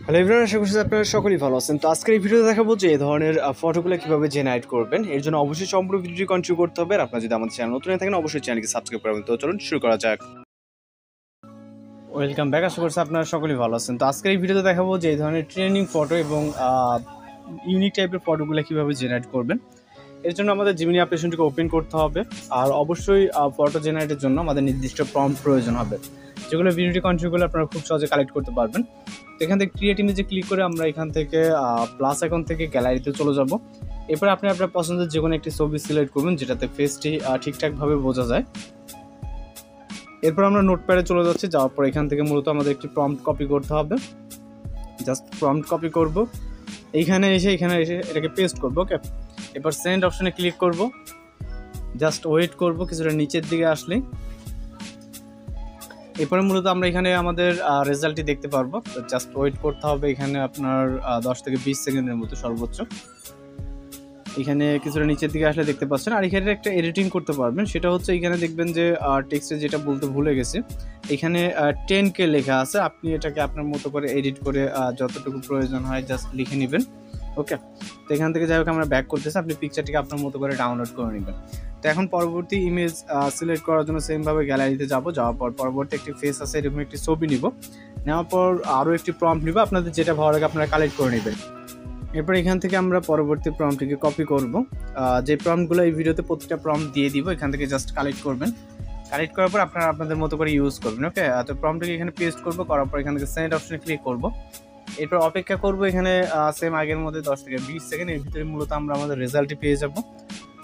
Hello everyone, আশা করছি আপনারা সকলেই ভালো আছেন। তো আজকের এই ভিডিওতে দেখাবো যে এই ধরনের ফটোগুলো কীভাবে জেনারেট করবেন। এর জন্য অবশ্যই সম্পূর্ণ ভিডিওটি কন্টিনিউ করতে হবে। আর আপনারা যদি আমাদের চ্যানেল নতুন হয়ে থাকেন অবশ্যই চ্যানেলকে সাবস্ক্রাইব করবেন। তো চলুন শুরু করা যাক। ওয়েলকাম ব্যাক, আশা করছি আপনারা সকলেই ভালো আছেন। তো আজকের এই ভিডিওতে দেখাবো যে এই ধরনের ট্রেনিং ফটো এবং ইউনিক টাইপের ফটোগুলো কীভাবে জেনারেট করবেন। এর জন্য আমাদের জিমিনি অ্যাপ্লিকেশনটিকে ওপেন করতে হবে। আর অবশ্যই ফটো জেনারেটের জন্য আমাদের নির্দিষ্ট প্রম্পট প্রয়োজন হবে, যেগুলো ভিডিওটি কন্টিনিউ করলে আপনারা খুব সহজে কালেক্ট করতে পারবেন। তো এখান থেকে ক্রিয়েট ইমেজে ক্লিক করে আমরা এখান থেকে প্লাস আইকন থেকে গ্যালারিতে চলে যাব। এরপর আপনি আপনার পছন্দের যে কোনো একটি ছবি সিলেক্ট করবেন যেটাতে ফেসটি ঠিকঠাকভাবে বোঝা যায়। এরপর আমরা নোটপ্যাডে চলে যাচ্ছি। যাওয়ার পর এখান থেকে মূলত আমাদের একটি প্রম্পট কপি করতে হবে। জাস্ট প্রম্পট কপি করব, এখানে এসে এটাকে পেস্ট করব। ওকে, এরপর সেন্ড অপশনে ক্লিক করব। জাস্ট ওয়েট করব কিছুটা নিচের দিকে আসলে। এরপরে মূলত আমরা এখানে আমাদের রেজাল্টটি দেখতে পারবো। তো জাস্ট ওয়েট করতে হবে এখানে আপনার 10 থেকে 20 সেকেন্ডের মতো সর্বোচ্চ। এখানে কিছুটা নিচের দিকে আসলে দেখতে পাচ্ছেন। আর এখানে একটা এডিটিং করতে পারবেন, সেটা হচ্ছে এখানে দেখবেন যে টেক্সটে যেটা বলতে ভুলে গেছে, এখানে 10K লেখা আছে। আপনি এটাকে আপনার মতো করে এডিট করে যতটুকু প্রয়োজন হয় জাস্ট লিখে নেবেন। ওকে, তো এখান থেকে যাই হোক আমরা ব্যাক করতেছি, আপনি পিকচারটিকে আপনার মতো করে ডাউনলোড করে নেবেন। তো এখন পরবর্তী ইমেজ সিলেক্ট করার জন্য সেমভাবে গ্যালারিতে যাওয়ার পর পরবর্তী একটি ফেস আছে, এরকম একটি ছবি নিব। নেওয়ার পর আরও একটি প্রম্পট নিব, আপনাদের যেটা ভালো লাগে আপনারা কালেক্ট করে নেবেন। এরপর এখান থেকে আমরা পরবর্তী প্রম্পটটিকে কপি করব। যে প্রম্পটগুলো এই ভিডিওতে প্রতিটা প্রম্পট দিয়ে দিব, এখান থেকে জাস্ট কালেক্ট করবেন। কালেক্ট করার পর আপনারা আপনাদের মতো করে ইউজ করবেন। ওকে, তো প্রম্পটটিকে এখানে পেস্ট করব, করার পর এখান থেকে সেন্ড অপশনে ক্লিক করব। এরপর অপেক্ষা করব এখানে সেম আগের মধ্যে 10 থেকে 20 সেকেন্ড। এর ভিতরে মূলত আমরা আমাদের রেজাল্টটি পেয়ে যাব।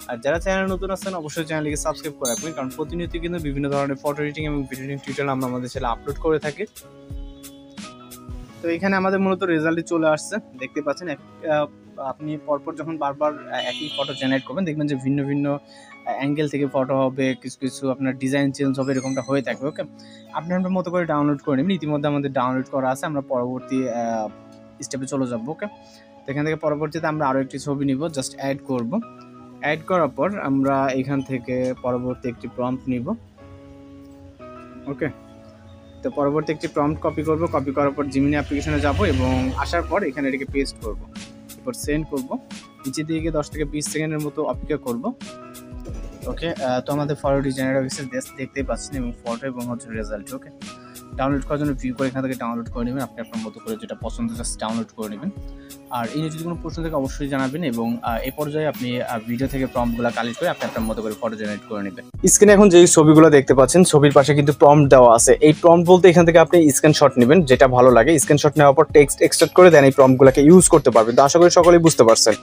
আর যারা চ্যানেল নতুন আছেন অবশ্যই চ্যানেলটিকে সাবস্ক্রাইব করে রাখবেন, কারণ প্রতিনিয়ত কিন্তু বিভিন্ন ধরনের ফটো এডিটিং এবং ভিডিও এডিটিং টিউটোরিয়াল আমরা আমাদের চ্যানেলে আপলোড করে থাকি। তো এখানে আমাদের মূলত রেজাল্টটি চলে আসছে, দেখতে পাচ্ছেন। আপনি পরপর যখন বারবার একই ফটো জেনারেট করবেন দেখবেন যে ভিন্ন ভিন্ন অ্যাঙ্গেল থেকে ফটো হবে, কিছু কিছু আপনার ডিজাইন চেঞ্জ হবে, এরকমটা হয়ে থাকবে। ওকে, আপনি আপনার মতো করে ডাউনলোড করে নেবেন। ইতিমধ্যে আমাদের ডাউনলোড করা আছে, আমরা পরবর্তী স্টেপে চলে যাব। ওকে, তো এখান থেকে পরবর্তীতে আমরা আরও একটি ছবি নিব, জাস্ট অ্যাড করব। অ্যাড করার পর আমরা এখান থেকে পরবর্তী একটি প্রম্পট নিব। ওকে, তো পরবর্তী একটি প্রম্পট কপি করব। কপি করার পর জিমিনি অ্যাপ্লিকেশনে যাব এবং আসার পর এখানে এটাকে পেস্ট করব। এরপর সেন্ড করব। নিচে দিকে 10 থেকে 20 সেকেন্ডের মতো অপেক্ষা করব। ওকে, তো আমাদের ফটোটি জেনারেট হয়ে গেছে, দেখতেই পাচ্ছেন, এবং ফটো এবং হচ্ছে রেজাল্ট। ওকে, ডাউনলোড করার জন্য ভিউ করে এখান থেকে ডাউনলোড করে নেবেন। আপনি আপনার মতো করে যেটা পছন্দ জাস্ট ডাউনলোড করে নেবেন। আর এই নিয়ে যদি কোনো প্রশ্ন থাকে অবশ্যই জানাবেন, এবং এই পর্যায়ে আপনি ভিডিও থেকে প্রম্পটগুলো কালেক্ট করে আপনি আপনার মতো করে ফটো জেনারেট করে নেবেন। স্ক্রিনে এখন যে ছবিগুলো দেখতে পাচ্ছেন, ছবির পাশে কিন্তু প্রম্পট দেওয়া আছে। এই প্রম্পট বলতে এখান থেকে আপনি স্ক্রিনশট নেবেন, যেটা ভালো লাগে। স্ক্রিনশট নেওয়ার পর টেক্সট এক্সট্রাক্ট করে দেন এই প্রম্পটগুলোকে ইউজ করতে পারবেন। তো আশা করি সকলেই বুঝতে পারছেন।